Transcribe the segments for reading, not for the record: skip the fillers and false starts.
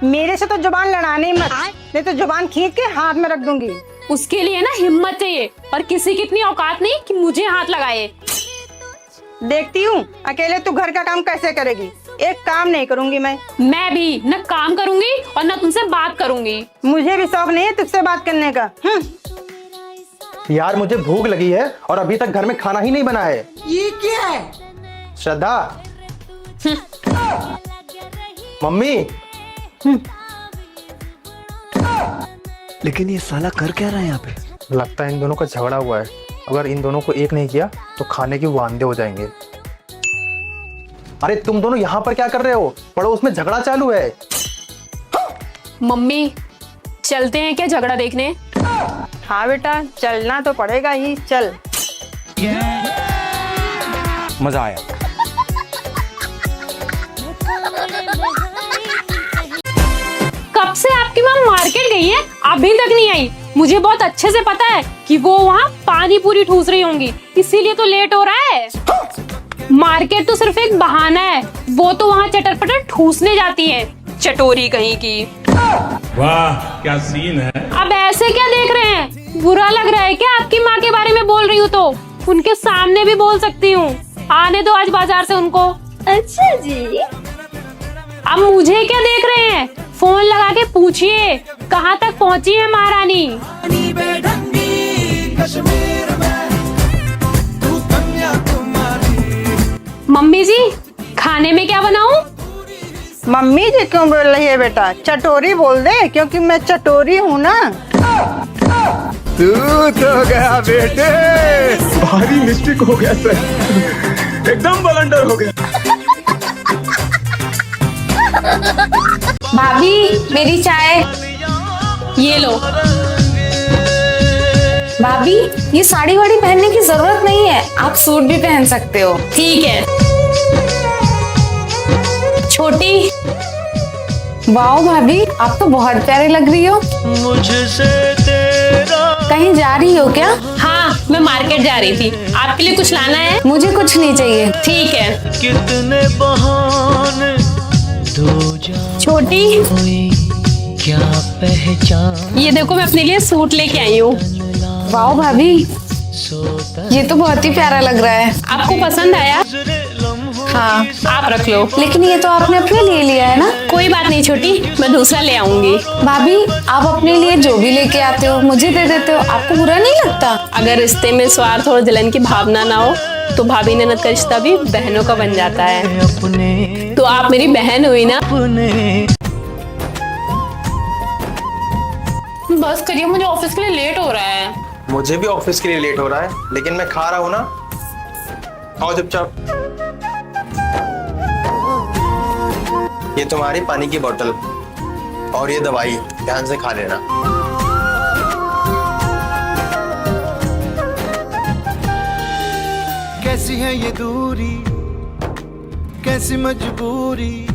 मेरे से तो जुबान लड़ाने ही मत, नहीं तो जुबान खींच के हाथ में रख दूंगी। उसके लिए ना हिम्मत चाहिए और किसी की इतनी औकात नहीं कि मुझे हाथ लगाए। देखती हूँ अकेले तू घर का काम कैसे करेगी। एक काम नहीं करूंगी मैं भी न काम करूंगी और न तुमसे बात करूंगी। मुझे भी शौक नहीं है तुझसे बात करने का। यार मुझे भूख लगी है और अभी तक घर में खाना ही नहीं बना है। ये क्या है? श्रद्धा। मम्मी। लेकिन ये साला कर क्या रहा है यहाँ पे? लगता है इन दोनों का झगड़ा हुआ है। अगर इन दोनों को एक नहीं किया तो खाने के वांदे हो जाएंगे। अरे तुम दोनों यहाँ पर क्या कर रहे हो? पड़ोस में झगड़ा चालू है। मम्मी चलते हैं क्या झगड़ा देखने? हाँ बेटा चलना तो पड़ेगा ही, चल। मजा आया। कब से आपकी माँ मार्केट गई है, अभी तक नहीं आई। मुझे बहुत अच्छे से पता है कि वो वहाँ पानी पूरी ठूस रही होंगी, इसीलिए तो लेट हो रहा है। मार्केट तो सिर्फ एक बहाना है, वो तो वहाँ चटर पटर ठूसने जाती है, चटोरी कहीं की। वाह क्या सीन है। अब ऐसे क्या देख रहे हैं? बुरा लग रहा है क्या आपकी माँ के बारे में बोल रही हूँ तो? उनके सामने भी बोल सकती हूँ। आने दो आज बाजार से उनको। अच्छा जी। अब मुझे क्या देख रहे हैं? फोन लगा के पूछिए कहाँ तक पहुँची है महारानी। मम्मी जी खाने में क्या बनाऊं? मम्मी जी क्यों बोल रही है बेटा? चटोरी बोल दे, क्योंकि मैं चटोरी हूँ ना। तू तो गया बेटे, भारी मिस्टेक हो गया सर, एकदम ब्लंडर हो गया। भाभी मेरी चाय। ये लो। भाभी ये साड़ी वाड़ी पहनने की जरूरत नहीं है, आप सूट भी पहन सकते हो। ठीक है। छोटी। वाओ भाभी आप तो बहुत प्यारी लग रही हो। मुझसे तेरा कहीं जा रही हो क्या? हाँ मैं मार्केट जा रही थी, आपके लिए कुछ लाना है? मुझे कुछ नहीं चाहिए। ठीक है। कितने बहाने दो जा छोटी कोई क्या पहचान ये देखो मैं अपने लिए सूट लेके आई हूँ। वाओ भाभी सोता ये तो बहुत ही प्यारा लग रहा है। आपको पसंद आया? हाँ आप रख लो। लेकिन ये तो आपने अपने लिए लिया है ना। कोई बात नहीं छोटी, मैं दूसरा ले आऊंगी। भाभी आप अपने लिए जो भी लेके आते हो मुझे दे देते हो, आपको बुरा नहीं लगता? अगर रिश्ते में स्वार्थ और जलन की भावना ना हो तो भाभी ननद का रिश्ता भी बहनों का बन जाता है। अपने तो आप मेरी बहन हुई ना। अपने बस करिए, मुझे ऑफिस के लिए लेट हो रहा है। मुझे भी ऑफिस के लिए लेट हो रहा है, लेकिन मैं खा रहा हूँ ना। खाओ चुपचाप। ये तुम्हारी पानी की बोतल और ये दवाई, ध्यान से खा लेना। कैसी है ये दूरी, कैसी मजबूरी,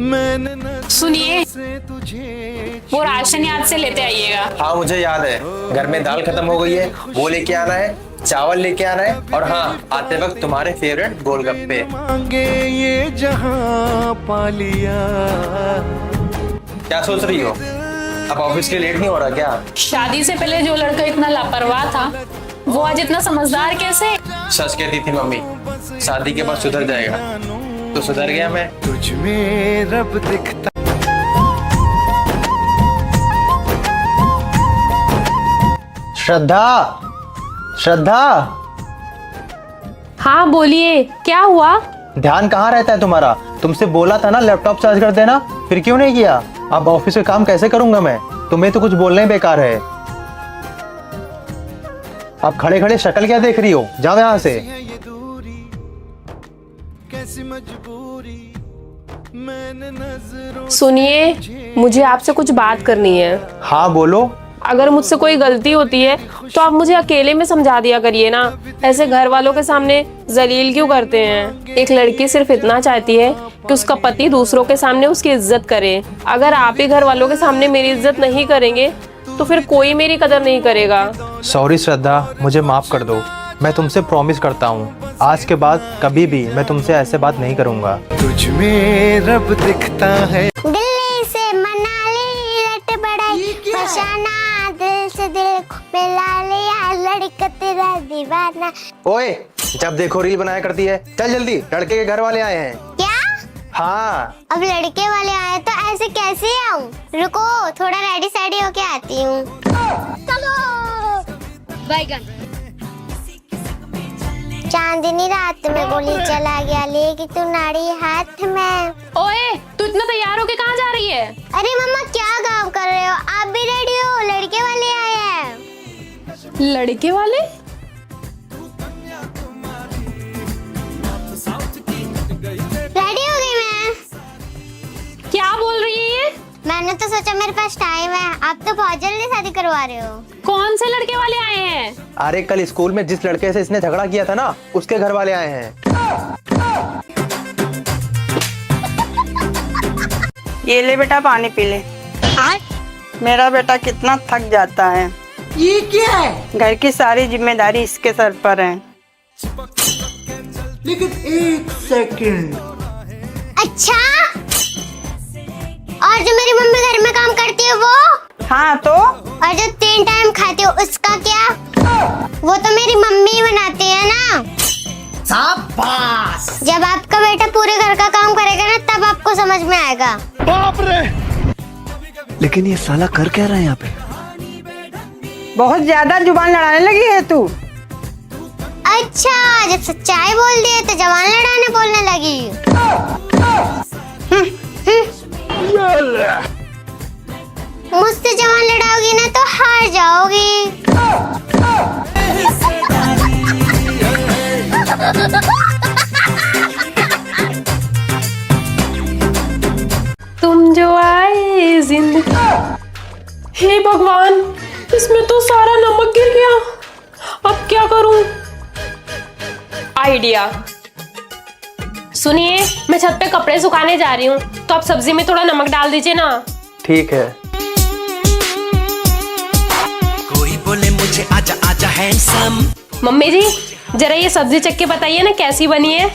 मैंने न सुनिए से तुझे वो राशन याद से लेते आइएगा। हाँ मुझे याद है, घर में दाल खत्म हो गई है, वो लेके आना है, चावल लेके आना है, और हाँ आते वक्त तुम्हारे फेवरेट गोलगप्पे। मांगे ये जहां पा लिया। क्या सोच रही हो? अब ऑफिस के लिए लेट नहीं हो रहा क्या? शादी से पहले जो लड़का इतना लापरवाह था वो आज इतना समझदार कैसे? सच कहती थी मम्मी, शादी के बाद सुधर जाएगा। तो सुधर गया मैं। तुझ में रब दिखता। श्रद्धा, श्रद्धा। हाँ बोलिए, क्या हुआ? ध्यान कहाँ रहता है तुम्हारा? तुमसे बोला था ना लैपटॉप चार्ज कर देना, फिर क्यों नहीं किया? अब ऑफिस के काम कैसे करूंगा मैं? तुम्हें तो कुछ बोलना ही बेकार है। अब खड़े खड़े शक्ल क्या देख रही हो? जाओ यहाँ से। ये दूरी, कैसी मजबूरी, मैंने नजरों सुनिए मुझे आपसे कुछ बात करनी है। हाँ बोलो। अगर मुझसे कोई गलती होती है तो आप मुझे अकेले में समझा दिया करिए ना, ऐसे घर वालों के सामने जलील क्यों करते हैं? एक लड़की सिर्फ इतना चाहती है कि उसका पति दूसरों के सामने उसकी इज्जत करे। अगर आप ही घर वालों के सामने मेरी इज्जत नहीं करेंगे तो फिर कोई मेरी कदर नहीं करेगा। सॉरी श्रद्धा, मुझे माफ कर दो। मैं तुमसे प्रॉमिस करता हूँ आज के बाद कभी भी मैं तुमसे ऐसे बात नहीं करूँगा। तुझ में रब दिखता है। दिल्ली से निशाना, दिल से दिल मिला लिया, लड़का तेरा दीवाना। ओए, जब देखो रील बनाया करती है। चल जल्दी, लड़के के घर वाले आए हैं। क्या? हाँ। अब लड़के वाले आए तो ऐसे कैसे आऊं? रुको, थोड़ा रेडी सेडी होके आती हूँ। चलो। बैगन। चांदनी रात में गोली चला गया, लेके तू नाड़ी हाथ में। ओए, तू इतना तैयार होके कहाँ जा रही है? अरे मम्मा क्या काम कर रहे हो? आप भी रेडी हो? लड़के वाले आए हैं। लड़के वाले? रेडी हो गई मैं। क्या बोल रही है ये? मैंने तो सोचा मेरे पास टाइम है, आप तो बहुत जल्दी शादी करवा रहे हो। कौन से लड़के वाले आए हैं? अरे कल स्कूल में जिस लड़के से इसने झगड़ा किया था ना, उसके घर वाले आए हैं। ये ले बेटा, पानी पी ले। मेरा बेटा कितना थक जाता है। ये क्या है? घर की सारी जिम्मेदारी इसके सर पर है। लेकिन एक सेकंड, अच्छा, और जो मेरी मम्मी घर में काम करती है वो? हाँ तो? और जो 3 टाइम खाती हो उसका क्या? वो तो मेरी मम्मी बनाती है ना। शाबाश। जब आपका बेटा पूरे घर का काम करेगा ना, तब आपको समझ में आएगा। बाप रे। लेकिन ये साला कर क्या रहा है यहाँ पे? बहुत ज्यादा जुबान लड़ाने लगी है तू। अच्छा, जब सच्चाई बोल दिए तो जवान लड़ाने बोलने लगी। मुझसे जवान लड़ाओगी ना तो हार जाओगी। तुम जो आए जिंदगी। हे भगवान, इसमें तो सारा नमक गिर गया। अब क्या करूं? आइडिया। सुनिए, मैं छत पे कपड़े सुखाने जा रही हूँ, तो आप सब्जी में थोड़ा नमक डाल दीजिए ना। ठीक है। कोई बोले मुझे आजा आजा हैंडसम। मम्मी जी, जरा ये सब्जी चख के बताइए ना कैसी बनी है।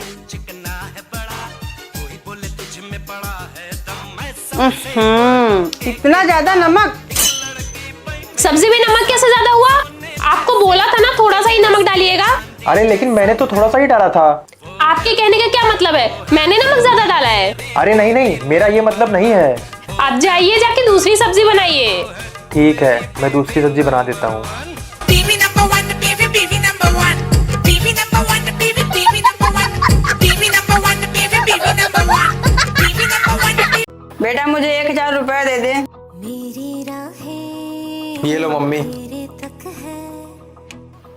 इतना ज्यादा नमक? सब्जी में नमक कैसे ज्यादा हुआ? आपको बोला था ना थोड़ा सा ही नमक डालिएगा। अरे लेकिन मैंने तो थोड़ा सा ही डाला था। आपके कहने का क्या मतलब है? मैंने नमक ज्यादा डाला है? अरे नहीं नहीं, मेरा ये मतलब नहीं है। आप जाइए, जाके दूसरी सब्जी बनाइए। ठीक है, मैं दूसरी सब्जी बना देता हूँ। बेटा मुझे 1000 रुपए दे दे। ये लो मम्मी।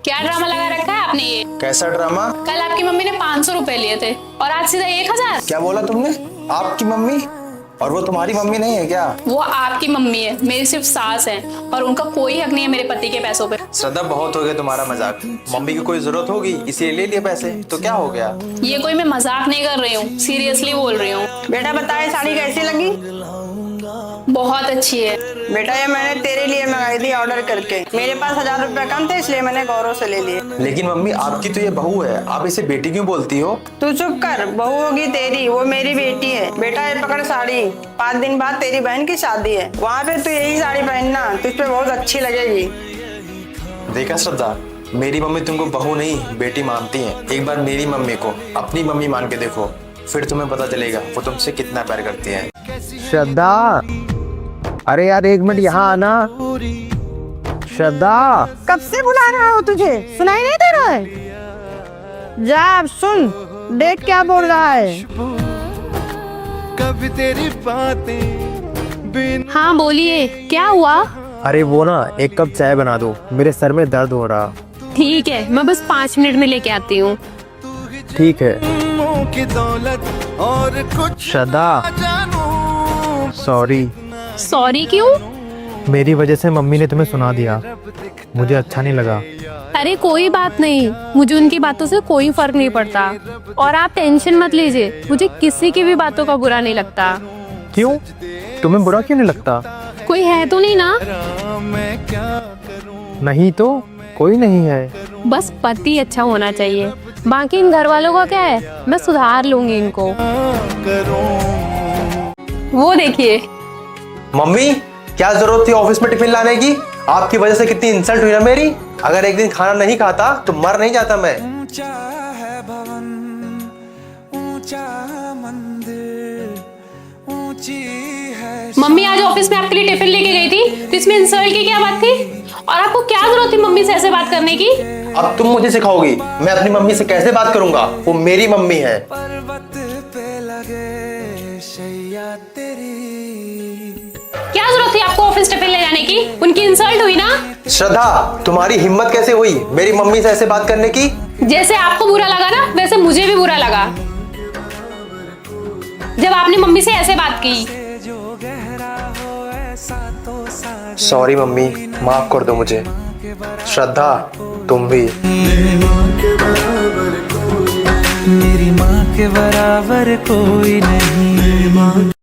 क्या ड्रामा लगा रखा है आपने ये? कैसा ड्रामा? कल आपकी मम्मी ने 500 रुपए लिए थे और आज सीधा 1000। क्या बोला तुमने? आपकी मम्मी? और वो तुम्हारी मम्मी नहीं है क्या? वो आपकी मम्मी है, मेरी सिर्फ सास है, और उनका कोई हक नहीं है मेरे पति के पैसों पे। श्रद्धा, बहुत हो गया तुम्हारा मजाक। मम्मी की कोई जरूरत होगी इसलिए ले लिए पैसे, तो क्या हो गया? ये कोई मैं मजाक नहीं कर रही हूँ, सीरियसली बोल रही हूँ। बेटा बता, ये साड़ी कैसी लगी? बहुत अच्छी है। बेटा ये मैंने तेरे लिए मंगाई थी ऑर्डर करके। मेरे पास 1000 रुपए कम थे, इसलिए मैंने गौरव से ले लिए। लेकिन मम्मी, आपकी तो ये बहू है, आप इसे बेटी क्यों बोलती हो? तू चुप कर, बहू होगी तेरी, वो मेरी बेटी है। बेटा ये पकड़ साड़ी, 5 दिन बाद तेरी बहन की शादी है, वहाँ पे तू यही साड़ी पहनना, तुझ पे बहुत अच्छी लगेगी। देखा श्रद्धा, मेरी मम्मी तुमको बहू नहीं बेटी मानती है। एक बार मेरी मम्मी को अपनी मम्मी मान के देखो, फिर तुम्हें पता चलेगा वो तुमसे कितना प्यार करती है। श्रद्धा, अरे यार 1 मिनट यहाँ आना। श्रद्धा, कब से बुला रहा हो तुझे, सुनाई नहीं दे रहा है? जा अब सुन, देख क्या बोल रहा है। कभी तेरी बातें बिन। हाँ बोलिए, क्या हुआ? अरे वो ना 1 कप चाय बना दो, मेरे सर में दर्द हो रहा। ठीक है, मैं बस 5 मिनट में लेके आती हूँ। ठीक है। की दौलत और कुछ श्रद्धा, सॉरी। सॉरी क्यों? मेरी वजह से मम्मी ने तुम्हें सुना दिया, मुझे अच्छा नहीं लगा। अरे कोई बात नहीं, मुझे उनकी बातों से कोई फर्क नहीं पड़ता, और आप टेंशन मत लीजिए, मुझे किसी की भी बातों का बुरा नहीं लगता। क्यों? तुम्हें बुरा क्यों नहीं लगता? कोई है तो नहीं ना? मैं क्या करूं? नहीं तो कोई नहीं है। बस पति अच्छा होना चाहिए, बाकी इन घर वालों का क्या है, मैं सुधार लूंगी इनको। वो देखिए। मम्मी, क्या जरूरत थी ऑफिस में टिफिन लाने की? आपकी वजह से कितनी इंसल्ट हुई ना मेरी। अगर एक दिन खाना नहीं खाता तो मर नहीं जाता मैं। ऊंचा है भवन, ऊंचा मंदिर, ऊंची है। मम्मी आज ऑफिस में आपके लिए टिफिन लेके गई थी, तो इसमें इंसल्ट की क्या बात थी? और आपको क्या जरूरत थी मम्मी से ऐसे बात करने की? अब तुम मुझे सिखाओगी मैं अपनी मम्मी से कैसे बात करूंगा? वो मेरी मम्मी है। पर्वत पे लगे शैया तेरी। क्या जरूरत थी आपको ऑफिस टिफिन ले जाने की? उनकी इंसल्ट हुई ना। श्रद्धा, तुम्हारी हिम्मत कैसे हुई मेरी मम्मी से ऐसे बात करने की? जैसे आपको बुरा लगा ना, वैसे मुझे भी बुरा लगा जब आपने मम्मी से ऐसे बात की। सॉरी मम्मी, माफ कर दो मुझे। श्रद्धा, तुम भी। मेरी माँ के बराबर कोई नहीं।